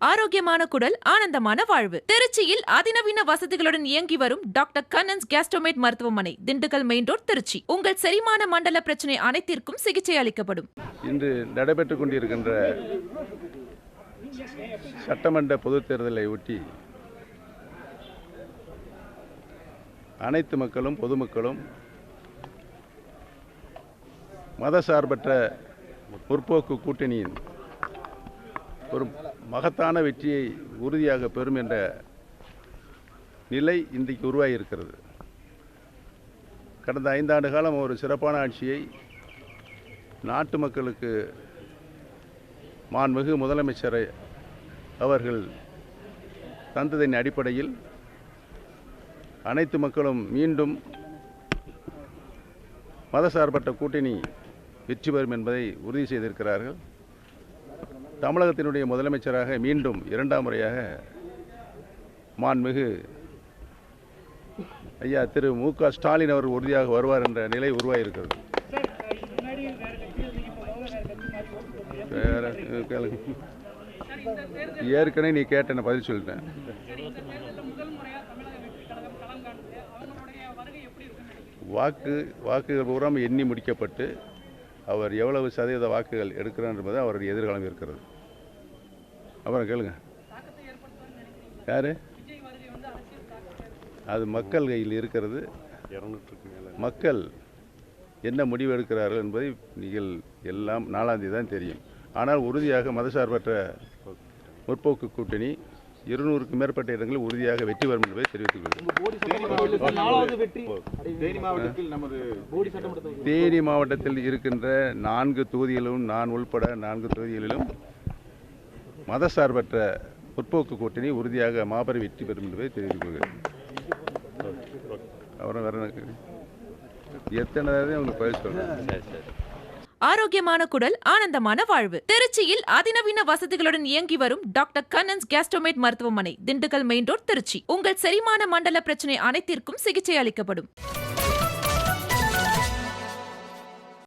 ஆரோக்கியமான குடல், ஆனந்தமான வாழ்வு. திருச்சியில் அதிநவீன வசதிகளுடன் இயங்கி வரும் டாக்டர் கண்ணன்ஸ் கேஸ்ட்ரோமேட் மருத்துவமனை, திண்டுக்கல் மெயின் ரோட், திருச்சி. உங்கள் செரிமான மண்டல பிரச்சனை அனைத்திற்கும் சிகிச்சை அளிக்கப்படும். இன்று நடைபெற்றுக் கொண்டிருக்கின்ற சட்டமன்ற பொதுத் தேர்தலை ஒட்டி அனைத்து மக்களும் பொதுமக்களும் மதசார்பற்ற முற்போக்கு கூட்டணியின் ஒரு மகத்தான வெற்றியை உறுதியாக பெறும் என்ற நிலை இன்றைக்கு உருவாகியிருக்கிறது. கடந்த 5 ஆண்டு காலம் ஒரு சிறப்பான ஆட்சியை நாட்டு மக்களுக்கு மாண்புமிகு முதலமைச்சர் அவர்கள் தந்ததின் அடிப்படையில் அனைத்து மக்களும் மீண்டும் மதசார்பற்ற கூட்டணி வெற்றி பெறும் என்பதை உறுதி செய்திருக்கிறார்கள். தமிழகத்தினுடைய முதலமைச்சராக மீண்டும் 2ஆம் முறையாக மாண்புமிகு ஐயா திரு மு.க. ஸ்டாலின் அவர்கள் உறுதியாக வருவார் என்ற நிலை உருவாகியிருக்கிறது. ஏற்கனவே நீ கேட்ட நான் பதில் சொல்லிட்டேன். வாக்குகள் பூராம் எண்ணி முடிக்கப்பட்டு அவர் எவ்வளவு சதவீத வாக்குகள் எடுக்கிறார் என்பது அவருடைய எதிர்காலம் இருக்கிறது. அப்புறம் கேளுங்க, யாரு அது மக்கள் கையில் இருக்கிறது. மக்கள் என்ன முடிவு எடுக்கிறார்கள் என்பதை நீங்கள் எல்லாம் 4ஆம் தேதி தான் தெரியும். ஆனால் உறுதியாக மதசார்பற்ற முற்போக்கு கூட்டணி 200க்கும் மேற்பட்ட இடங்களில் உறுதியாக வெற்றி பெறும் என்பதை தெரிவித்துக் கொள்கிறேன். தேனி மாவட்டத்தில் இருக்கின்ற 4 தொகுதிகளிலும் நான் உள்பட 4 தொகுதிகளிலும் மதசார்பற்ற முற்போக்கு கூட்டணி உறுதியாக மாபெரும் வெற்றி பெறும் என்பதை தெரிவித்துக் கொள்கிறேன். அப்புறம் வேற எத்தனை உங்களுக்கு பதில் சொல்றேன். ஆரோக்கியமான குடல், ஆனந்தமான வாழ்வு. திருச்சியில் அதிநவீன வசதிகளுடன் இயங்கி வரும் டாக்டர் கண்ணன்ஸ் கேஸ்ட்ரோமேட் மருத்துவமனை, திண்டுக்கல் மெயின் ரோட், திருச்சி. உங்கள் செரிமான மண்டல பிரச்சனை அனைத்திற்கும் சிகிச்சை அளிக்கப்படும்.